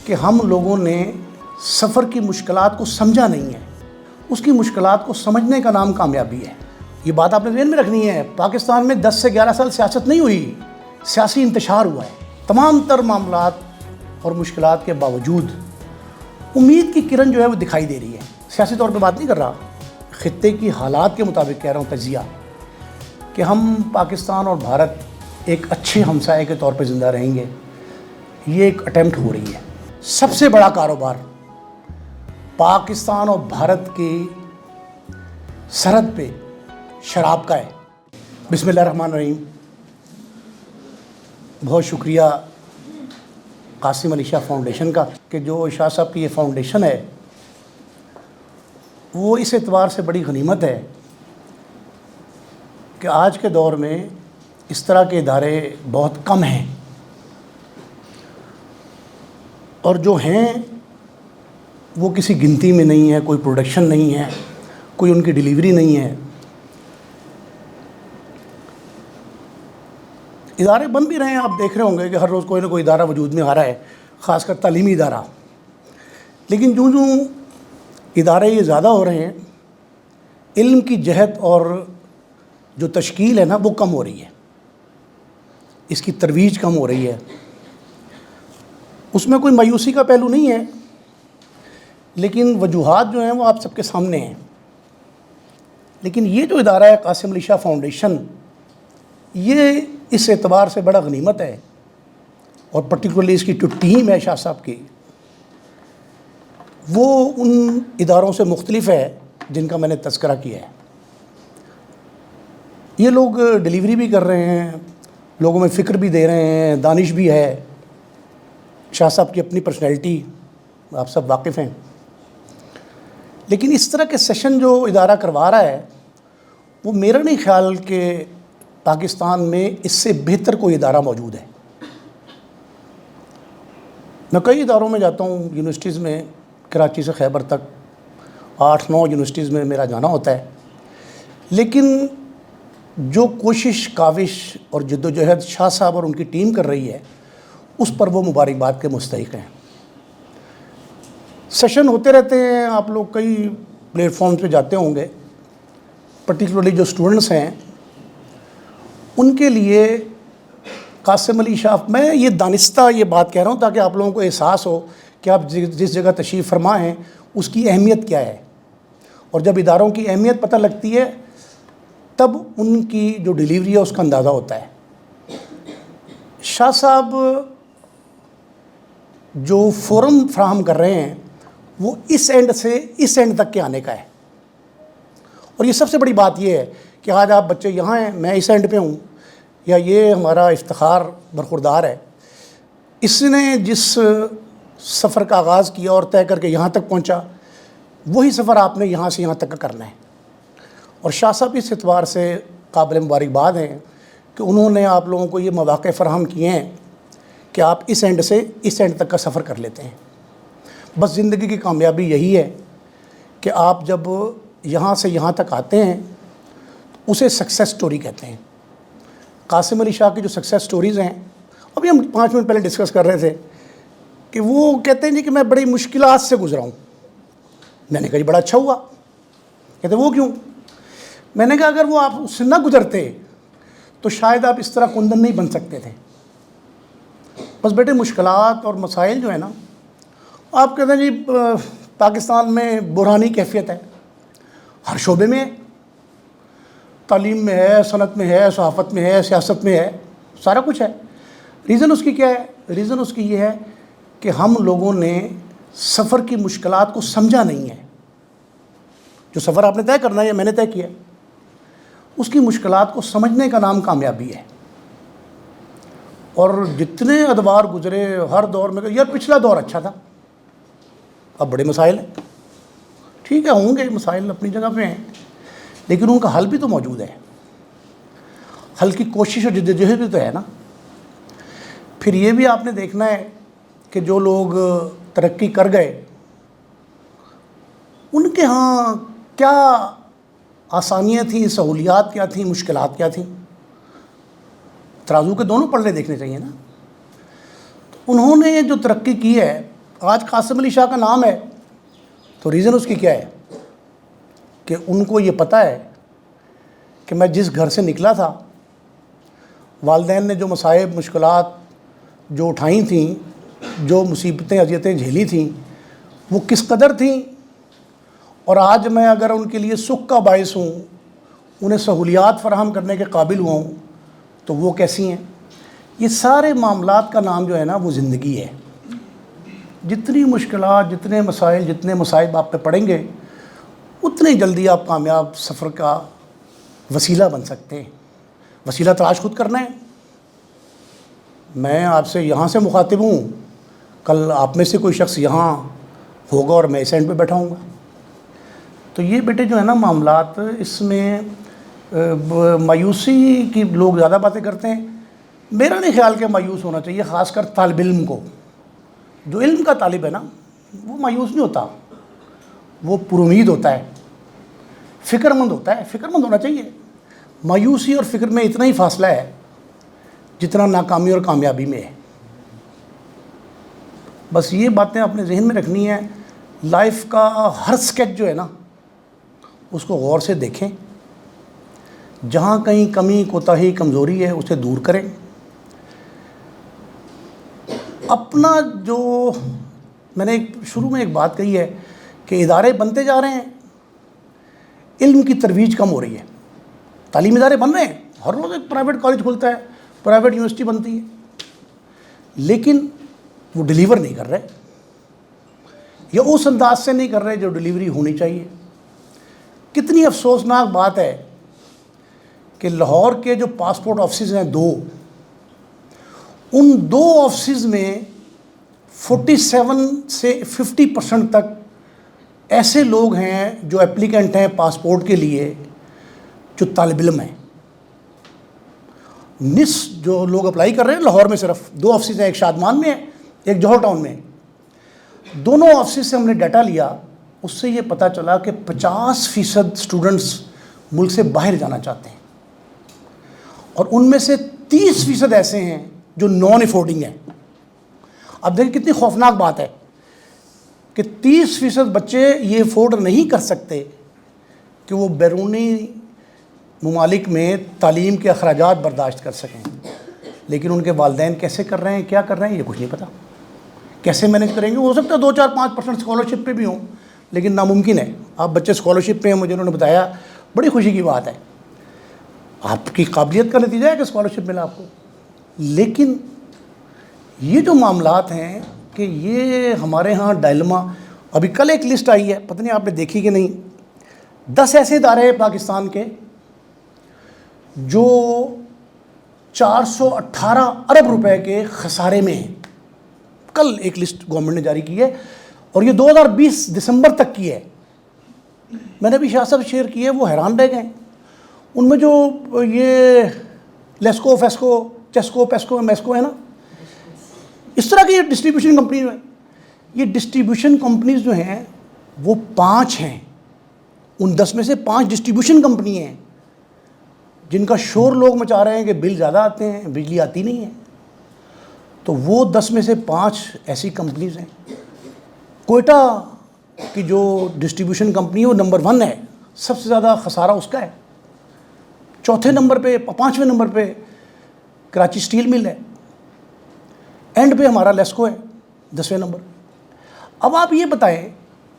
کہ ہم لوگوں نے سفر کی مشکلات کو سمجھا نہیں ہے. اس کی مشکلات کو سمجھنے کا نام کامیابی ہے. یہ بات آپ نے ذہن میں رکھنی ہے. پاکستان میں 10 سے 11 سال سیاست نہیں ہوئی، سیاسی انتشار ہوا ہے. تمام تر معاملات اور مشکلات کے باوجود امید کی کرن جو ہے وہ دکھائی دے رہی ہے. سیاسی طور پہ بات نہیں کر رہا، خطے کی حالات کے مطابق کہہ رہا ہوں تجزیہ، کہ ہم پاکستان اور بھارت ایک اچھے ہمسائے کے طور پہ زندہ رہیں گے. یہ ایک اٹیمپٹ ہو رہی ہے. سب سے بڑا کاروبار پاکستان اور بھارت کی سرحد پہ شراب کا ہے. بسم اللہ الرحمن الرحیم. بہت شکریہ قاسم علی شاہ فاؤنڈیشن کا کہ جو شاہ صاحب کی یہ فاؤنڈیشن ہے وہ اس اعتبار سے بڑی غنیمت ہے کہ آج کے دور میں اس طرح کے ادارے بہت کم ہیں، اور جو ہیں وہ کسی گنتی میں نہیں ہے. کوئی پروڈکشن نہیں ہے، کوئی ان کی ڈیلیوری نہیں ہے. ادارے بن بھی رہے ہیں، آپ دیکھ رہے ہوں گے کہ ہر روز کوئی نہ کوئی ادارہ وجود میں آ رہا ہے، خاص کر تعلیمی ادارہ. لیکن جو ادارے یہ زیادہ ہو رہے ہیں، علم کی جہت اور جو تشکیل ہے نا وہ کم ہو رہی ہے، اس کی ترویج کم ہو رہی ہے. اس میں کوئی مایوسی کا پہلو نہیں ہے، لیکن وجوہات جو ہیں وہ آپ سب کے سامنے ہیں. لیکن یہ جو ادارہ ہے قاسم علی شاہ فاؤنڈیشن، یہ اس اعتبار سے بڑا غنیمت ہے، اور پرٹیکولرلی اس کی جو ٹیم ہے شاہ صاحب کی، وہ ان اداروں سے مختلف ہے جن کا میں نے تذکرہ کیا ہے. یہ لوگ ڈیلیوری بھی کر رہے ہیں، لوگوں میں فکر بھی دے رہے ہیں، دانش بھی ہے. شاہ صاحب کی اپنی پرسنالٹی آپ سب واقف ہیں. لیکن اس طرح کے سیشن جو ادارہ کروا رہا ہے وہ میرا نہیں خیال کہ پاکستان میں اس سے بہتر کوئی ادارہ موجود ہے. میں کئی اداروں میں جاتا ہوں، یونیورسٹیز میں، کراچی سے خیبر تک 8-9 یونیورسٹیز میں میرا جانا ہوتا ہے. لیکن جو کوشش، کاوش اور جدوجہد شاہ صاحب اور ان کی ٹیم کر رہی ہے اس پر وہ مبارکباد کے مستحق ہیں. سیشن ہوتے رہتے ہیں، آپ لوگ کئی پلیٹ فارمز پہ جاتے ہوں گے. پرٹیکولرلی جو اسٹوڈنٹس ہیں ان کے لیے قاسم علی شاہ، میں یہ دانستہ یہ بات کہہ رہا ہوں تاکہ آپ لوگوں کو احساس ہو کہ آپ جس جگہ تشریف فرما ہیں اس کی اہمیت کیا ہے. اور جب اداروں کی اہمیت پتہ لگتی ہے تب ان کی جو ڈیلیوری ہے اس کا اندازہ ہوتا ہے. شاہ صاحب جو فورم فراہم کر رہے ہیں وہ اس اینڈ سے اس اینڈ تک کے آنے کا ہے. اور یہ سب سے بڑی بات یہ ہے کہ آج آپ بچے یہاں ہیں، میں اس اینڈ پہ ہوں، یا یہ ہمارا افتخار برخوردار ہے. اس نے جس سفر کا آغاز کیا اور طے کر کے یہاں تک پہنچا، وہی سفر آپ نے یہاں سے یہاں تک کا کرنا ہے. اور شاہ صاحب اس اعتبار سے قابل مبارکباد ہیں کہ انہوں نے آپ لوگوں کو یہ مواقع فراہم کیے ہیں کہ آپ اس اینڈ سے اس اینڈ تک کا سفر کر لیتے ہیں. بس زندگی کی کامیابی یہی ہے کہ آپ جب یہاں سے یہاں تک آتے ہیں اسے سکسیس سٹوری کہتے ہیں. قاسم علی شاہ کی جو سکسیس سٹوریز ہیں، ابھی ہم 5 منٹ پہلے ڈسکس کر رہے تھے کہ وہ کہتے ہیں جی کہ میں بڑی مشکلات سے گزرا ہوں. میں نے کہا جی بڑا اچھا ہوا. کہتے وہ کیوں؟ میں نے کہا اگر وہ آپ اس سے نہ گزرتے تو شاید آپ اس طرح کندن نہیں بن سکتے تھے. بس بیٹے مشکلات اور مسائل جو ہیں نا، آپ کہتے ہیں جی پاکستان میں بحرانی کیفیت ہے، ہر شعبے میں ہے، تعلیم میں ہے، صنعت میں ہے، صحافت میں ہے، سیاست میں ہے، سارا کچھ ہے. ریزن اس کی کیا ہے؟ ریزن اس کی یہ ہے کہ ہم لوگوں نے سفر کی مشکلات کو سمجھا نہیں ہے. جو سفر آپ نے طے کرنا ہے یا میں نے طے کیا، اس کی مشکلات کو سمجھنے کا نام کامیابی ہے. اور جتنے ادوار گزرے ہر دور میں یار پچھلا دور اچھا تھا، اب بڑے مسائل ہیں. ٹھیک ہے، ہوں گے مسائل اپنی جگہ پہ ہیں، لیکن ان کا حل بھی تو موجود ہے. حل کی کوشش اور جدوجہد بھی تو ہے نا. پھر یہ بھی آپ نے دیکھنا ہے کہ جو لوگ ترقی کر گئے ان کے ہاں کیا آسانیاں تھیں، سہولیات کیا تھیں، مشکلات کیا تھیں. ترازو کے دونوں پلڑے دیکھنے چاہیے نا. انہوں نے جو ترقی کی ہے آج قاسم علی شاہ کا نام ہے تو ریزن اس کی کیا ہے کہ ان کو یہ پتہ ہے کہ میں جس گھر سے نکلا تھا، والدین نے جو مصائب مشکلات جو اٹھائی تھیں، جو مصیبتیں اذیتیں جھیلی تھیں، وہ کس قدر تھیں، اور آج میں اگر ان کے لیے سکھ کا باعث ہوں، انہیں سہولیات فراہم کرنے کے قابل ہوا ہوں، تو وہ کیسی ہیں۔ یہ سارے معاملات کا نام جو ہے نا وہ زندگی ہے۔ جتنی مشکلات، جتنے مسائل، جتنے مصائب آپ پہ پڑیں گے، اتنی جلدی آپ کامیاب سفر کا وسیلہ بن سکتے ہیں۔ وسیلہ تلاش خود کرنا ہے۔ میں آپ سے یہاں سے مخاطب ہوں، کل آپ میں سے کوئی شخص یہاں ہوگا اور میں اس اینڈ پہ بیٹھا ہوں گا۔ تو یہ بیٹے جو ہے نا معاملات، اس میں مایوسی کی لوگ زیادہ باتیں کرتے ہیں۔ میرا نہیں خیال کہ مایوس ہونا چاہیے، خاص کر طالب علم کو۔ جو علم کا طالب ہے نا وہ مایوس نہیں ہوتا، وہ پر امید ہوتا ہے، فکر مند ہوتا ہے، فکر مند ہونا چاہیے۔ مایوسی اور فکر میں اتنا ہی فاصلہ ہے جتنا ناکامی اور کامیابی میں ہے۔ بس یہ باتیں اپنے ذہن میں رکھنی ہیں۔ لائف کا ہر سکیچ جو ہے نا اس کو غور سے دیکھیں، جہاں کہیں کمی کوتاہی کمزوری ہے اسے دور کریں۔ اپنا جو میں نے شروع میں ایک بات کہی ہے کہ ادارے بنتے جا رہے ہیں، علم کی ترویج کم ہو رہی ہے۔ تعلیمی ادارے بن رہے ہیں، ہر روز ایک پرائیویٹ کالج کھلتا ہے، پرائیویٹ یونیورسٹی بنتی ہے، لیکن وہ ڈیلیور نہیں کر رہے، یا اس انداز سے نہیں کر رہے جو ڈیلیوری ہونی چاہیے۔ کتنی افسوسناک بات ہے کہ لاہور کے جو پاسپورٹ آفسز ہیں ان دو آفسز میں 47 سے 50% تک ایسے لوگ ہیں جو اپلیکنٹ ہیں پاسپورٹ کے لیے جو طالب علم ہیں۔ نصف جو لوگ اپلائی کر رہے ہیں لاہور میں صرف 2 آفسز ہیں، ایک شادمان میں ہے، ایک جوہر ٹاؤن میں۔ دونوں آفسز سے ہم نے ڈیٹا لیا، اس سے یہ پتہ چلا کہ 50% اسٹوڈنٹس ملک سے باہر جانا چاہتے ہیں، اور ان میں سے 30% ایسے ہیں جو نان افورڈنگ ہیں۔ اب دیکھیں کتنی خوفناک بات ہے کہ 30% بچے یہ افورڈ نہیں کر سکتے کہ وہ بیرونی ممالک میں تعلیم کے اخراجات برداشت کر سکیں، لیکن ان کے والدین کیسے کر رہے ہیں، کیا کر رہے ہیں، یہ کچھ نہیں پتہ۔ کیسے مینیج کریں گے؟ ہو سکتا ہے 2-4-5% اسکالرشپ پہ بھی ہوں، لیکن ناممکن ہے۔ آپ بچے اسکالرشپ پہ ہیں، مجھے انہوں نے بتایا، بڑی خوشی کی بات ہے، آپ کی قابلیت کا نتیجہ ہے کہ اسکالرشپ ملا آپ کو۔ لیکن یہ جو معاملات ہیں کہ یہ ہمارے ہاں ڈائلما، ابھی کل ایک لسٹ آئی ہے، پتہ نہیں آپ نے دیکھی کہ نہیں، 10 ایسے ادارے ہیں پاکستان کے جو 418 ارب روپے کے خسارے میں ہیں۔ کل ایک لسٹ گورنمنٹ نے جاری کی ہے، اور یہ 2020 دسمبر تک کی ہے۔ میں نے بھی شاہ صاحب شیئر کی ہے، وہ حیران رہ گئے۔ ان میں جو یہ لیسکو، فیسکو، چیسکو، پیسکو، میسکو ہے نا، اس طرح کی یہ ڈسٹریبیوشن کمپنی جو ہے، یہ ڈسٹریبیوشن کمپنیز جو ہیں وہ 5 ہیں۔ ان 10 میں سے 5 ڈسٹریبیوشن کمپنی ہیں جن کا شور لوگ مچا رہے ہیں کہ بل زیادہ آتے ہیں، بجلی آتی نہیں ہے۔ تو وہ 10 میں سے 5 ایسی کمپنیز ہیں۔ کوئٹہ کی جو ڈسٹریبیوشن کمپنی ہے وہ نمبر 1 ہے، سب سے زیادہ خسارہ اس کا ہے۔ چوتھے نمبر پہ، 5ویں نمبر پہ کراچی سٹیل مل ہے، اینڈ پہ ہمارا لیسکو ہے 10ویں نمبر۔ اب آپ یہ بتائیں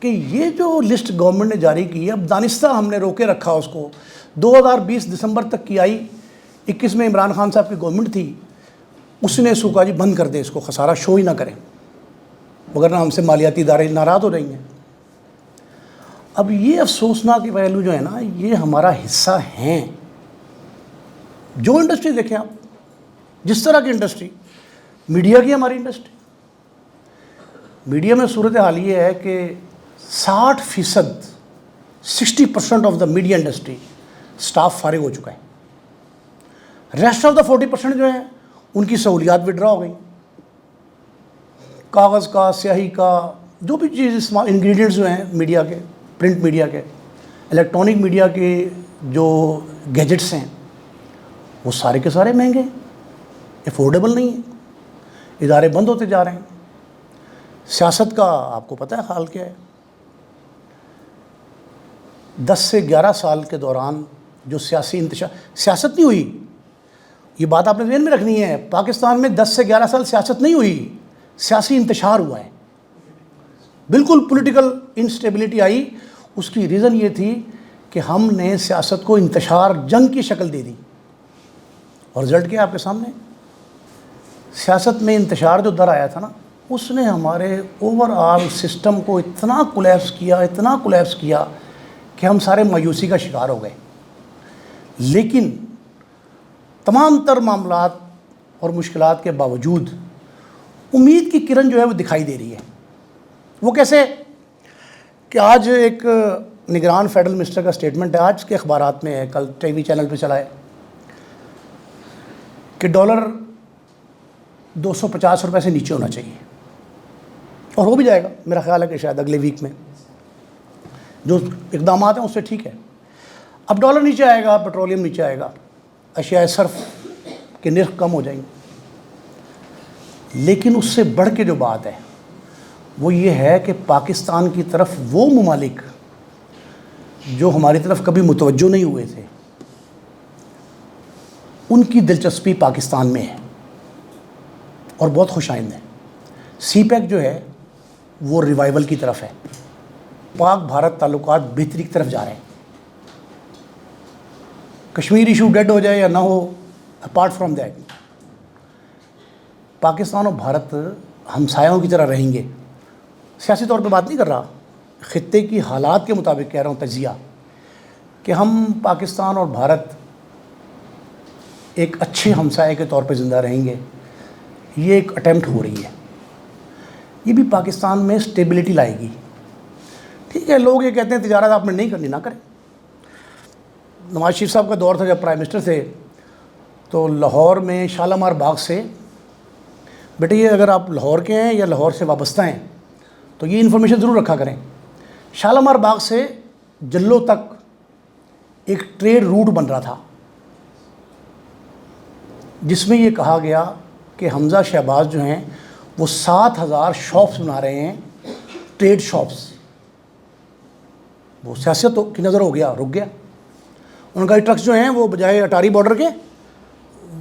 کہ یہ جو لسٹ گورنمنٹ نے جاری کی ہے، اب دانستہ ہم نے روکے رکھا اس کو، 2020 دسمبر تک کی آئی، 21 میں عمران خان صاحب کی گورنمنٹ تھی، اس نے اس کو کہا جی بند کر دے، اس کو خسارہ شو ہی نہ کریں، وگرنہ ہم سے مالیاتی ادارے ناراض ہو رہی ہیں۔ اب یہ افسوسناک پہلو جو ہے نا، یہ ہمارا حصہ ہیں۔ جو انڈسٹری دیکھیں آپ، جس طرح کی انڈسٹری، میڈیا کی ہماری انڈسٹری، میڈیا میں صورت حال یہ ہے کہ 60% of the media industry staff فارغ ہو چکا ہے۔ ریسٹ آف دا 40% جو ہیں ان کی سہولیات وڈرا ہو گئی، کاغذ کا، سیاہی کا، جو بھی چیز انگریڈینٹس جو ہیں میڈیا کے، پرنٹ میڈیا کے، الیکٹرانک میڈیا کے جو گیجٹس ہیں، وہ سارے کے سارے مہنگے ہیں، افورڈیبل نہیں ہیں، ادارے بند ہوتے جا رہے ہیں۔ سیاست کا آپ کو پتہ ہے حال کیا ہے؟ 10 سے 11 سال کے دوران جو سیاسی انتشار، سیاست نہیں ہوئی، یہ بات آپ نے ذہن میں رکھنی ہے، پاکستان میں 10 سے 11 سال سیاست نہیں ہوئی، سیاسی انتشار ہوا ہے، بالکل پولیٹیکل انسٹیبلٹی آئی۔ اس کی ریزن یہ تھی کہ ہم نے سیاست کو انتشار، جنگ کی شکل دے دی، اور رزلٹ کیا آپ کے سامنے؟ سیاست میں انتشار جو در آیا تھا نا، اس نے ہمارے اوور آل سسٹم کو اتنا کولیپس کیا کہ ہم سارے مایوسی کا شکار ہو گئے۔ لیکن تمام تر معاملات اور مشکلات کے باوجود امید کی کرن جو ہے وہ دکھائی دے رہی ہے۔ وہ کیسے کہ آج ایک نگران فیڈرل منسٹر کا سٹیٹمنٹ ہے، آج کے اخبارات میں ہے، کل ٹی وی چینل پہ چلا ہے، کہ ڈالر 250 روپے سے نیچے ہونا چاہیے، اور ہو بھی جائے گا میرا خیال ہے کہ شاید اگلے ویک میں جو اقدامات ہیں اس سے ٹھیک ہے۔ اب ڈالر نیچے آئے گا، پیٹرولیم نیچے آئے گا، اشیاء صرف کے نرخ کم ہو جائیں گے، لیکن اس سے بڑھ کے جو بات ہے وہ یہ ہے کہ پاکستان کی طرف وہ ممالک جو ہماری طرف کبھی متوجہ نہیں ہوئے تھے، ان کی دلچسپی پاکستان میں ہے اور بہت خوش آئند ہے۔ سی پیک جو ہے وہ ریوائول کی طرف ہے، پاک بھارت تعلقات بہتری کی طرف جا رہے ہیں۔ کشمیر ایشو ڈیڈ ہو جائے یا نہ ہو، اپارٹ فرام دیٹ پاکستان اور بھارت ہمسایوں کی طرح رہیں گے۔ سیاسی طور پہ بات نہیں کر رہا، خطے کی حالات کے مطابق کہہ رہا ہوں، تجزیہ، کہ ہم پاکستان اور بھارت ایک اچھے ہمسائے کے طور پہ زندہ رہیں گے۔ یہ ایک اٹیمپٹ ہو رہی ہے، یہ بھی پاکستان میں سٹیبلٹی لائے گی۔ ٹھیک ہے، لوگ یہ کہتے ہیں تجارت آپ نے نہیں کرنی، نہ کریں۔ نواز شریف صاحب کا دور تھا جب پرائم منسٹر تھے، تو لاہور میں شالامار باغ سے، بیٹے یہ اگر آپ لاہور کے ہیں یا لاہور سے وابستہ ہیں تو یہ انفارمیشن ضرور رکھا کریں، شالامار باغ سے جلو تک ایک ٹریڈ روٹ بن رہا تھا، جس میں یہ کہا گیا کہ حمزہ شہباز جو ہیں وہ 7,000 شاپس بنا رہے ہیں، ٹریڈ شاپس۔ وہ سیاست کی نظر ہو گیا، رک گیا۔ ان کا ٹرکس جو ہیں وہ بجائے اٹاری بارڈر کے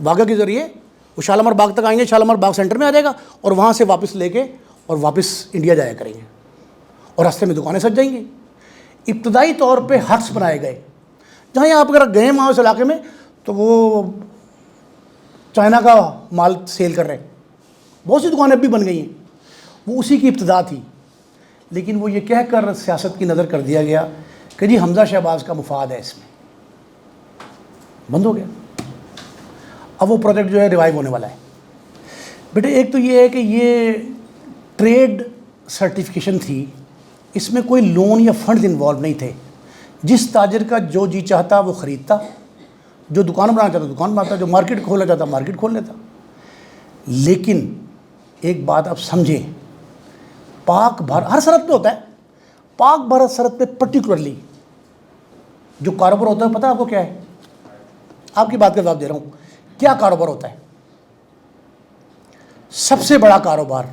واگا کے ذریعے وہ شالامار باغ تک آئیں گے، شالامار باغ سینٹر میں آ جائے گا، اور وہاں سے واپس لے کے اور واپس انڈیا جایا کریں گے، اور راستے میں دکانیں سج جائیں گی۔ ابتدائی طور پہ ہٹس بنائے گئے، جہاں آپ اگر گئے وہاں اس علاقے میں تو وہ چائنا کا مال سیل کر رہے ہیں، بہت سی دکانیں اب بھی بن گئی ہیں، وہ اسی کی ابتدا تھی۔ لیکن وہ یہ کہہ کر سیاست کی نظر کر دیا گیا کہ جی حمزہ شہباز کا مفاد ہے، اس میں بند ہو گیا۔ اب وہ پروجیکٹ جو ہے ریوائیو ہونے والا ہے۔ بیٹے ایک تو یہ ہے کہ یہ ٹریڈ سرٹیفکیشن تھی، اس میں کوئی لون یا فنڈز انوالو نہیں تھے، جس تاجر کا جو جی چاہتا وہ خریدتا، جو دکان بنانا چاہتا دکان بناتا، جو مارکیٹ کھولنا چاہتا مارکیٹ کھول لیتا۔ لیکن ایک بات آپ سمجھیں، پاک بھارت ہر سرحد پہ ہوتا ہے، پاک بھارت سرحد پہ پرٹیکولرلی جو کاروبار ہوتا ہے پتہ ہے آپ کو کیا ہے؟ آپ کی بات کا جواب دے رہا ہوں، کیا کاروبار ہوتا ہے؟ سب سے بڑا کاروبار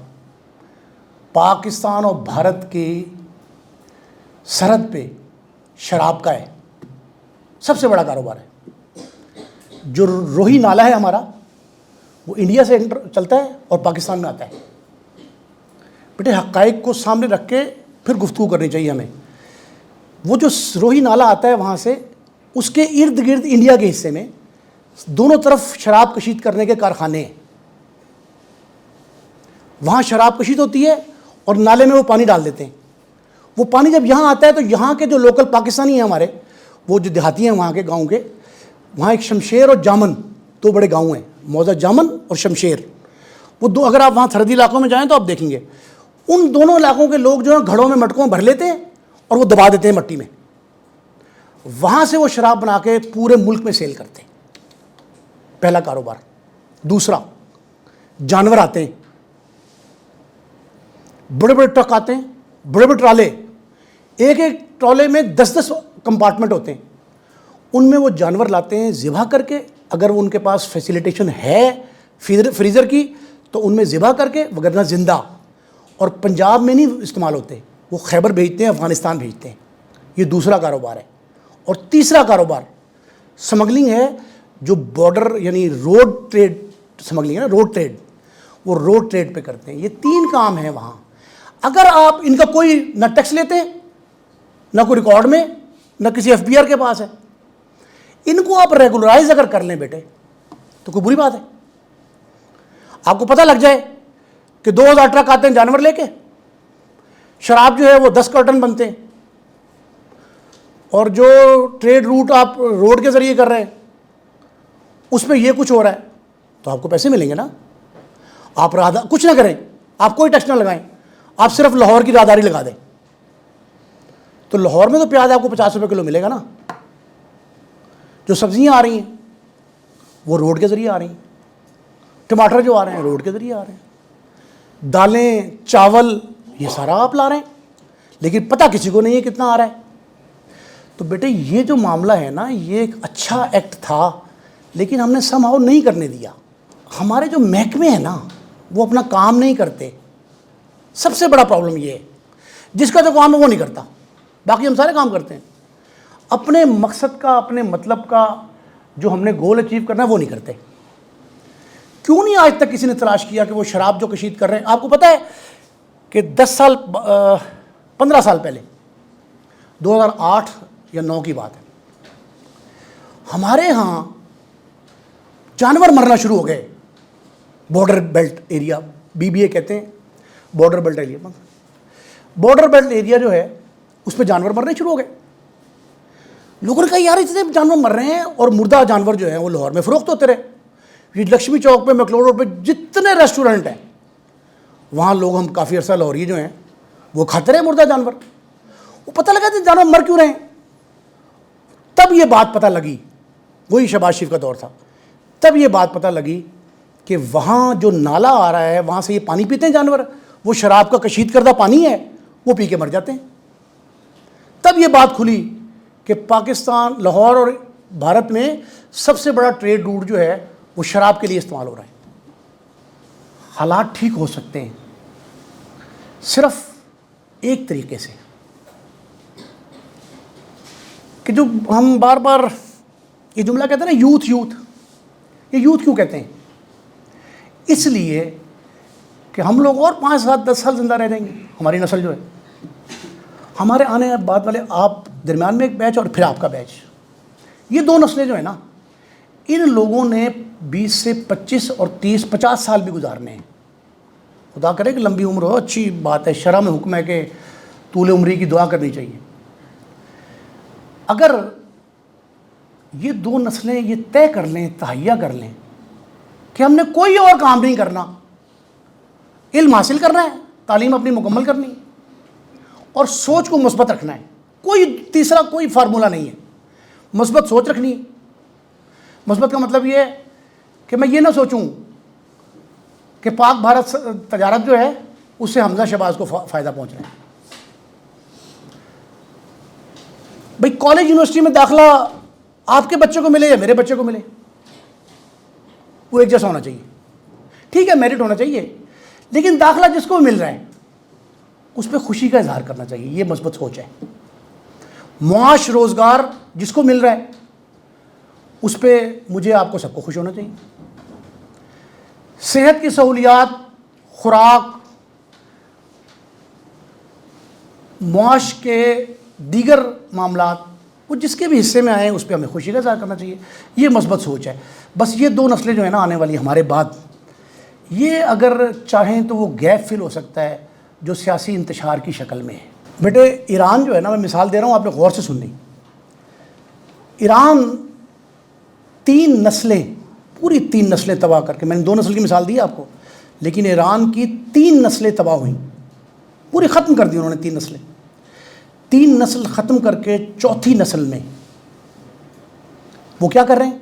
پاکستان اور بھارت کی سرحد پہ شراب کا ہے، سب سے بڑا کاروبار ہے۔ جو روہی نالا ہے ہمارا، وہ انڈیا سے چلتا ہے اور پاکستان میں آتا ہے۔ بیٹے حقائق کو سامنے رکھ کے پھر گفتگو کرنی چاہیے ہمیں۔ وہ جو روہی نالا آتا ہے وہاں سے، اس کے ارد گرد انڈیا کے حصے میں دونوں طرف شراب کشید کرنے کے کارخانے ہیں، وہاں شراب کشید ہوتی ہے اور نالے میں وہ پانی ڈال دیتے ہیں۔ وہ پانی جب یہاں آتا ہے تو یہاں کے جو لوکل پاکستانی ہیں ہمارے، وہ جو دیہاتی ہیں وہاں کے گاؤں کے، وہاں ایک شمشیر اور جامن دو بڑے گاؤں ہیں، موضع جامن اور شمشیر، وہ دو، اگر آپ وہاں سرحدی علاقوں میں جائیں تو آپ دیکھیں گے ان دونوں علاقوں کے لوگ جو ہیں گھڑوں میں مٹکوں بھر لیتے ہیں اور وہ دبا دیتے ہیں مٹی میں، وہاں سے وہ شراب بنا کے پورے ملک میں سیل کرتے ہیں۔ پہلا کاروبار۔ دوسرا، جانور آتے ہیں، بڑے بڑے ٹرک آتے ہیں، بڑے بڑے ٹرالے، ایک ایک ٹرالے میں 10 کمپارٹمنٹ ہوتے ہیں، ان میں وہ جانور لاتے ہیں ذبح کر کے، اگر ان کے پاس فیسیلیٹیشن ہے فریزر کی تو ان میں ذبح کر کے، وگرنہ زندہ، اور پنجاب میں نہیں استعمال ہوتے، وہ خیبر بھیجتے ہیں، افغانستان بھیجتے ہیں. یہ دوسرا کاروبار ہے. اور تیسرا کاروبار سمگلنگ ہے، جو بارڈر یعنی روڈ ٹریڈ سمگلنگ ہے نا، روڈ ٹریڈ، وہ روڈ ٹریڈ پہ کرتے ہیں. یہ 3 کام ہیں وہاں. اگر آپ ان کا کوئی نہ ٹیکس لیتے ہیں، نہ کوئی ریکارڈ میں، نہ کسی ایف بی آر کے پاس ہے، ان کو آپ ریگولرائز اگر کر لیں بیٹے تو کوئی بری بات ہے. آپ کو پتہ لگ جائے کہ 2000 ٹرک آتے ہیں جانور لے کے، شراب جو ہے وہ 10 کارٹن بنتے ہیں، اور جو ٹریڈ روٹ آپ روڈ کے ذریعے کر رہے ہیں اس میں یہ کچھ ہو رہا ہے، تو آپ کو پیسے ملیں گے نا. آپ کچھ نہ کریں، آپ کوئی ٹیکس نہ لگائیں، آپ صرف لاہور کی راہداری لگا دیں، تو لاہور میں تو پیاز آپ کو 50 روپے کلو ملے گا نا. جو سبزیاں آ رہی ہیں وہ روڈ کے ذریعے آ رہی ہیں، ٹماٹر جو آ رہے ہیں روڈ کے ذریعے آ رہے ہیں، دالیں، چاول، یہ سارا آپ لا رہے ہیں، لیکن پتہ کسی کو نہیں ہے کتنا آ رہا ہے. تو بیٹے یہ جو معاملہ ہے نا، یہ ایک اچھا ایکٹ تھا، لیکن ہم نے سم ہاؤ نہیں کرنے دیا. ہمارے جو محکمے ہیں نا وہ اپنا کام نہیں کرتے. سب سے بڑا پرابلم یہ ہے، جس کا جو کام ہے وہ نہیں کرتا، باقی ہم سارے کام کرتے ہیں. اپنے مقصد کا، اپنے مطلب کا جو ہم نے گول اچیو کرنا ہے وہ نہیں کرتے. کیوں نہیں آج تک کسی نے تلاش کیا کہ وہ شراب جو کشید کر رہے ہیں؟ آپ کو پتہ ہے کہ 15 سال پہلے 2008 یا 9 کی بات ہے، ہمارے ہاں جانور مرنا شروع ہو گئے. بارڈر بیلٹ ایریا، BBA کہتے ہیں، border belt area. Border belt area جو ہے اس پہ جانور مرنے شروع ہو گئے. لوگوں نے کہا یار اتنے جانور مر رہے ہیں، اور مردہ جانور جو ہیں وہ لاہور میں فروخت ہوتے رہے. یہ لکشمی چوک پہ، مکلوڈ روڈ پہ جتنے ریسٹورنٹ ہیں وہاں لوگ، ہم کافی عرصہ لاہوری جو ہیں وہ کھاتے رہے مردہ جانور. وہ پتہ لگا کہ جانور مر کیوں رہے ہیں. تب یہ بات پتہ لگی، وہی شہباز شریف کا دور تھا، تب یہ بات پتہ لگی کہ وہاں جو نالا آ رہا ہے وہاں سے یہ پانی پیتے ہیں جانور، وہ شراب کا کشید کردہ پانی ہے، وہ پی کے مر جاتے ہیں. تب یہ بات کھلی کہ پاکستان، لاہور اور بھارت میں سب سے بڑا ٹریڈ روٹ جو ہے وہ شراب کے لیے استعمال ہو رہا ہے. حالات ٹھیک ہو سکتے ہیں صرف ایک طریقے سے، کہ جو ہم بار بار یہ جملہ کہتے ہیں نا، یوتھ. یہ یوتھ کیوں کہتے ہیں؟ اس لیے کہ ہم لوگ اور 5 7 10 سال زندہ رہ جائیں گے. ہماری نسل جو ہے، ہمارے آنے بعد والے، آپ درمیان میں ایک بیچ اور پھر آپ کا بیچ، یہ 2 نسلیں جو ہیں نا، ان لوگوں نے 20 سے 25 اور 30 50 سال بھی گزارنے ہیں. خدا کرے کہ لمبی عمر ہو، اچھی بات ہے، شرع میں حکم ہے کہ طول عمری کی دعا کرنی چاہیے. اگر یہ 2 نسلیں یہ طے کر لیں، تہیہ کر لیں کہ ہم نے کوئی اور کام نہیں کرنا، علم حاصل کرنا ہے، تعلیم اپنی مکمل کرنی ہے، اور سوچ کو مثبت رکھنا ہے. کوئی تیسرا کوئی فارمولہ نہیں ہے. مثبت سوچ رکھنی ہے. مثبت کا مطلب یہ ہے کہ میں یہ نہ سوچوں کہ پاک بھارت تجارت جو ہے اس سے حمزہ شہباز کو فائدہ پہنچ رہا ہے. بھئی کالج یونیورسٹی میں داخلہ آپ کے بچے کو ملے یا میرے بچے کو ملے، وہ ایک جیسا ہونا چاہیے. ٹھیک ہے، میرٹ ہونا چاہیے، لیکن داخلہ جس کو مل رہا ہے اس پہ خوشی کا اظہار کرنا چاہیے. یہ مثبت سوچ ہے. معاش، روزگار جس کو مل رہا ہے اس پہ مجھے، آپ کو، سب کو خوش ہونا چاہیے. صحت کی سہولیات، خوراک، معاش کے دیگر معاملات، وہ جس کے بھی حصے میں آئے ہیں اس پہ ہمیں خوشی کا اظہار کرنا چاہیے. یہ مثبت سوچ ہے. بس یہ 2 نسلیں جو ہیں نا آنے والی ہمارے بعد، یہ اگر چاہیں تو وہ گیپ فل ہو سکتا ہے جو سیاسی انتشار کی شکل میں ہے. بیٹے ایران جو ہے نا، میں مثال دے رہا ہوں، آپ نے غور سے سننی. ایران 3 نسلیں، پوری 3 نسلیں تباہ کر کے، میں نے 2 نسل کی مثال دی آپ کو، لیکن ایران کی 3 نسلیں تباہ ہوئیں، پوری ختم کر دی انہوں نے. 3 نسلیں، 3 نسل ختم کر کے 4تھی نسل میں وہ کیا کر رہے ہیں؟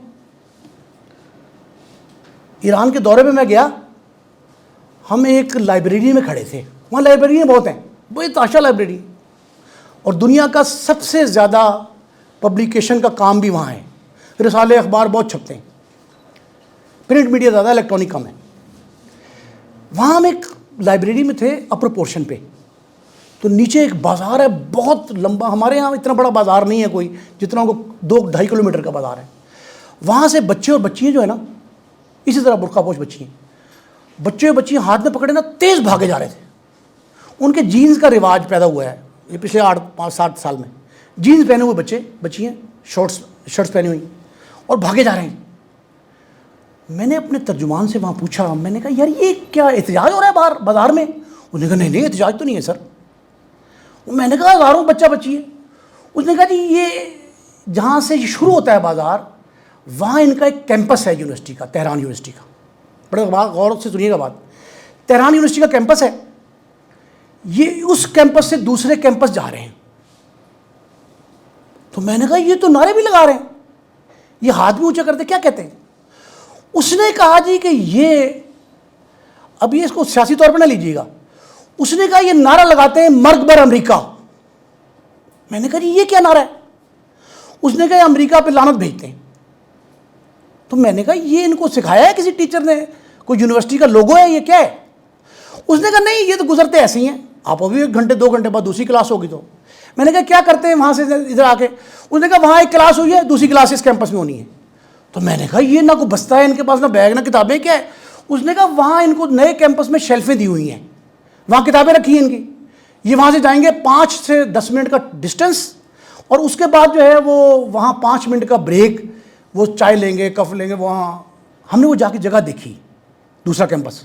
ایران کے دورے میں گیا، ہم ایک لائبریری میں کھڑے تھے. وہاں لائبریریاں بہت ہیں، بڑی تاشا لائبریری، اور دنیا کا سب سے زیادہ پبلیکیشن کا کام بھی وہاں ہے. رسالے، اخبار بہت چھپتے ہیں، پرنٹ میڈیا زیادہ، الیکٹرانک کم ہے. وہاں ہم ایک لائبریری میں تھے اپر پورشن پہ، تو نیچے ایک بازار ہے بہت لمبا، ہمارے یہاں اتنا بڑا بازار نہیں ہے کوئی، جتنا کو 2-2.5 کلومیٹر کا بازار ہے. وہاں سے بچے اور بچیاں جو ہے نا، اسی طرح برقع پوش بچی ہیں، بچے اور بچیاں ہاتھ میں پکڑے نا تیز بھاگے جا رہے تھے. ان کے جینز کا رواج پیدا ہوا ہے یہ پچھلے 8-5-7 سال میں. جینز پہنے ہوئے بچے بچیاں شرٹس پہنی ہوئی اور بھاگے جا رہے ہیں. میں نے اپنے ترجمان سے وہاں پوچھا، میں نے کہا یار یہ کیا احتجاج ہو رہا ہے باہر بازار میں؟ انہوں نے کہا نہیں احتجاج تو نہیں ہے سر. میں نے کہا ہزاروں بچہ بچی ہے. اس نے کہا جی یہ جہاں سے شروع ہوتا ہے بازار، وہاں ان کا ایک کیمپس ہے یونیورسٹی کا، تہران یونیورسٹی کا. بڑے غور سے سنیے گا بات، تہران یونیورسٹی کا کیمپس ہے. یہ اس کیمپس سے دوسرے کیمپس جا رہے ہیں. تو میں نے کہا یہ تو نعرے بھی لگا رہے ہیں، یہ ہاتھ بھی اونچا کرتے، کیا کہتے ہیں؟ اس نے کہا جی کہ یہ اب یہ اس کو سیاسی طور پہ نہ لیجیے گا، اس نے کہا یہ نعرہ لگاتے ہیں مرگ بر امریکہ. میں نے کہا جی یہ کیا نعرہ ہے؟ اس نے کہا امریکہ پہ لعنت بھیجتے ہیں. تو میں نے کہا یہ ان کو سکھایا ہے کسی ٹیچر نے؟ کوئی یونیورسٹی کا لوگو ہے یہ کیا ہے؟ اس نے کہا نہیں یہ تو گزرتے ایسے ہی ہیں، آپ ابھی 1 گھنٹے 2 گھنٹے بعد دوسری کلاس ہوگی. تو میں نے کہا کیا کرتے ہیں وہاں سے ادھر آ کے؟ اس نے کہا وہاں ایک کلاس ہوئی ہے، دوسری کلاس اس کیمپس میں ہونی ہے. تو میں نے کہا یہ نہ کوئی بستہ ہے ان کے پاس، نہ بیگ، نہ کتابیں، کیا ہے؟ اس نے کہا وہاں ان کو نئے کیمپس میں شیلفیں دی ہوئی ہیں، وہاں کتابیں رکھی ہیں ان کی. یہ وہاں سے جائیں گے 5 سے 10 منٹ کا ڈسٹینس، اور اس کے بعد جو ہے وہ وہاں 5 منٹ کا بریک، وہ چائے لیں گے، کف لیں گے. وہاں ہم نے وہ جا کے جگہ دیکھی، دوسرا کیمپس،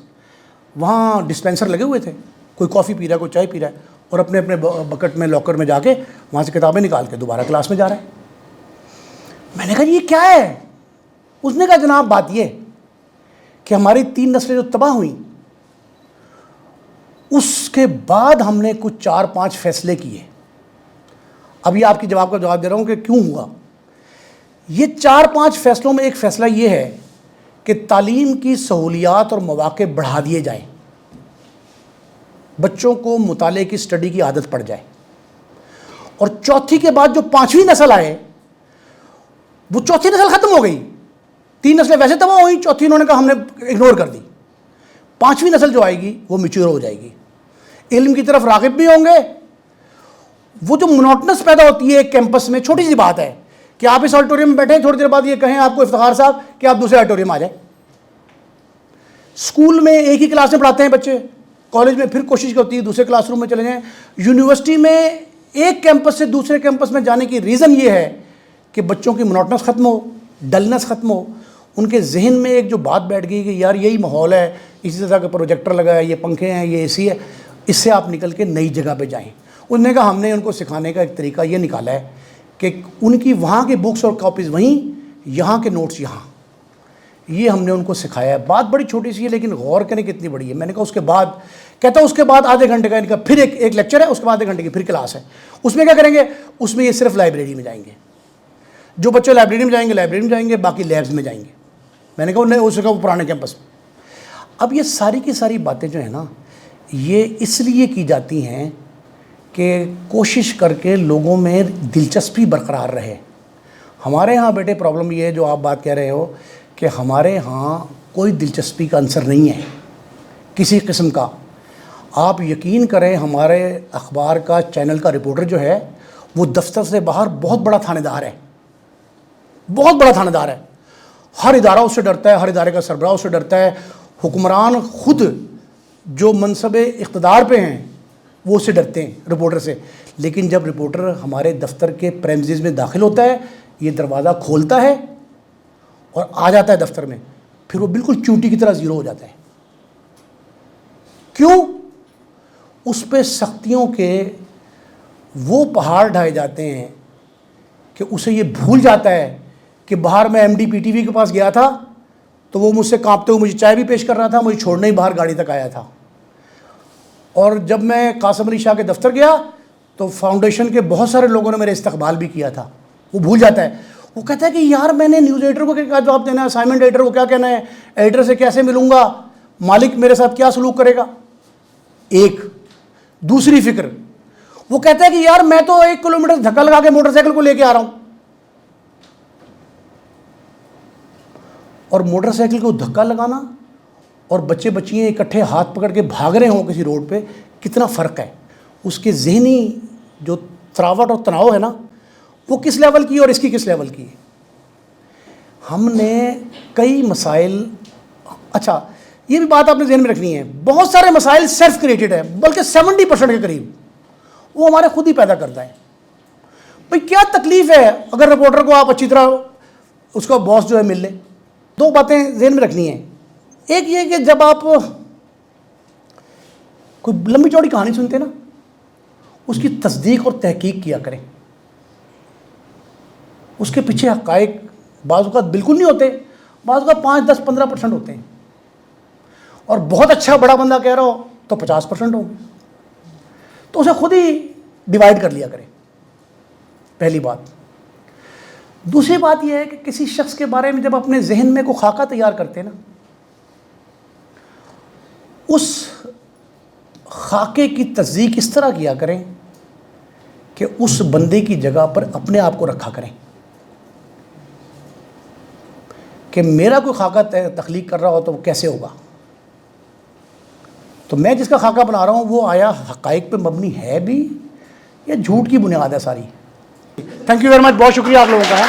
وہاں ڈسپینسر لگے ہوئے تھے، کوئی کافی پی رہا ہے، کوئی چائے پی رہا ہے، اور اپنے اپنے بکٹ میں لاکر میں جا کے وہاں سے کتابیں نکال کے دوبارہ کلاس میں جا رہے ہیں. میں نے کہا یہ کیا ہے؟ اس نے کہا جناب بات یہ کہ ہماری 3 نسلیں جو تباہ ہوئیں، اس کے بعد ہم نے کچھ 4-5 فیصلے کیے. اب یہ آپ کی جواب کا جواب دے رہا ہوں کہ کیوں ہوا. یہ 4-5 فیصلوں میں ایک فیصلہ یہ ہے کہ تعلیم کی سہولیات اور مواقع بڑھا دیے جائیں، بچوں کو مطالعے کی اسٹڈی کی عادت پڑ جائے. اور چوتھی کے بعد جو 5ویں نسل آئے، وہ چوتھی نسل ختم ہو گئی. 3 نسلیں ویسے تباہ ہوئی، چوتھی انہوں نے کہا ہم نے اگنور کر دی. 5ویں نسل جو آئے گی وہ میچور ہو جائے گی، علم کی طرف راغب بھی ہوں گے. وہ جو منوٹنس پیدا ہوتی ہے ایک کیمپس میں، چھوٹی سی بات ہے کہ آپ اس آڈیٹوریم میں بیٹھیں، تھوڑی دیر بعد یہ کہیں آپ کو افتخار صاحب کہ آپ دوسرے آڈیٹوریم آ جائیں. اسکول میں ایک ہی کلاس میں پڑھاتے ہیں بچے، کالج میں پھر کوشش ہوتی ہے دوسرے کلاس روم میں چلے جائیں. یونیورسٹی میں ایک کیمپس سے دوسرے کیمپس میں جانے کی ریزن یہ ہے کہ بچوں کی منوٹنس ختم ہو، ڈلنس ختم ہو. ان کے ذہن میں ایک جو بات بیٹھ گئی کہ یار یہی ماحول ہے، اسی طرح کا پروجیکٹر لگا ہے، یہ پنکھے ہیں، یہ اے سی ہے، اس سے آپ نکل کے نئی جگہ پہ جائیں. انہوں نے کہا ہم نے ان کو سکھانے کا ایک طریقہ یہ نکالا ہے کہ ان کی وہاں کی بکس اور کاپیز وہیں، یہاں کے نوٹس یہاں. یہ ہم نے ان کو سکھایا ہے. بات بڑی چھوٹی سی ہے لیکن غور کریں کتنی بڑی ہے. میں نے کہا اس کے بعد، کہتا اس کے بعد آدھے گھنٹے کا ان کا پھر ایک لیکچر ہے، اس کے بعد آدھے گھنٹے کی پھر کلاس ہے. اس میں کیا کریں گے؟ اس میں یہ صرف لائبریری میں جائیں گے. جو بچے لائبریری میں جائیں گے لائبریری میں جائیں گے، باقی لیبز میں جائیں گے. میں نے کہا انہیں اس کا وہ پرانے کیمپس میں. اب یہ ساری کی ساری باتیں جو ہیں نا، یہ اس لیے کی جاتی ہیں کہ کوشش کر کے لوگوں میں دلچسپی برقرار رہے. ہمارے ہاں بیٹے پرابلم یہ ہے جو آپ بات کہہ رہے ہو کہ ہمارے ہاں کوئی دلچسپی کا عنصر نہیں ہے کسی قسم کا. آپ یقین کریں ہمارے اخبار کا چینل کا رپورٹر جو ہے وہ دفتر سے باہر بہت بڑا تھانے دار ہے، بہت بڑا تھانے دار ہے. ہر ادارہ اس سے ڈرتا ہے، ہر ادارے کا سربراہ اس سے ڈرتا ہے. حکمران خود جو منصب اقتدار پہ ہیں وہ اس سے ڈرتے ہیں رپورٹر سے. لیکن جب رپورٹر ہمارے دفتر کے پریمزز میں داخل ہوتا ہے، یہ دروازہ کھولتا ہے اور آ جاتا ہے دفتر میں، پھر وہ بالکل چونٹی کی طرح زیرو ہو جاتا ہے. کیوں؟ اس پہ سختیوں کے وہ پہاڑ ڈھائے جاتے ہیں کہ اسے یہ بھول جاتا ہے کہ باہر میں M D P T V کے پاس گیا تھا تو وہ مجھ سے کانپتے ہوئے مجھے چائے بھی پیش کر رہا تھا، مجھے چھوڑنے ہی باہر گاڑی تک آیا تھا. اور جب میں قاسم علی شاہ کے دفتر گیا تو فاؤنڈیشن کے بہت سارے لوگوں نے میرے استقبال بھی کیا تھا. وہ بھول جاتا ہے. وہ کہتا ہے کہ یار میں نے نیوز ایڈیٹر کو کیا جواب دینا ہے، اسائنمنٹ ایڈیٹر کو کیا کہنا ہے، ایڈیٹر سے کیسے ملوں گا، مالک میرے ساتھ کیا سلوک کرے گا. ایک دوسری فکر، وہ کہتا ہے کہ یار میں تو 1 کلومیٹر دھکا لگا کے موٹر سائیکل کو لے کے آ رہا ہوں، اور موٹر سائیکل کو دھکا لگانا اور بچے بچیاں اکٹھے ہاتھ پکڑ کے بھاگ رہے ہوں کسی روڈ پہ، کتنا فرق ہے. اس کے ذہنی جو تراوٹ اور تناؤ ہے نا، وہ کس لیول کی ہے اور اس کی کس لیول کی ہے. ہم نے کئی مسائل، اچھا یہ بھی بات آپ نے ذہن میں رکھنی ہے، بہت سارے مسائل سیلف کریٹڈ ہے، بلکہ 70% کے قریب وہ ہمارے خود ہی پیدا کرتا ہے. بھئی کیا تکلیف ہے اگر رپورٹر کو آپ اچھی طرح اس کا باس جو ہے مل لے. دو باتیں ذہن میں رکھنی ہیں. ایک یہ کہ جب آپ کوئی لمبی چوڑی کہانی سنتے نا، اس کی تصدیق اور تحقیق کیا کریں. اس کے پیچھے حقائق بعض اوقات بالکل نہیں ہوتے، بعض اوقات 5, 10, 15% ہوتے ہیں. اور بہت اچھا بڑا بندہ کہہ رہا ہو تو 50% ہوں گے. تو اسے خود ہی ڈیوائڈ کر لیا کریں، پہلی بات. دوسری بات یہ ہے کہ کسی شخص کے بارے میں جب اپنے ذہن میں کوئی خاکہ تیار کرتے ہیں نا، اس خاکے کی تصدیق اس طرح کیا کریں کہ اس بندے کی جگہ پر اپنے آپ کو رکھا کریں کہ میرا کوئی خاکہ تخلیق کر رہا ہو تو وہ کیسے ہوگا. تو میں جس کا خاکہ بنا رہا ہوں وہ آیا حقائق پہ مبنی ہے بھی یا جھوٹ کی بنیاد ہے ساری. تھینک یو ویری مچ، بہت شکریہ آپ لوگوں کا.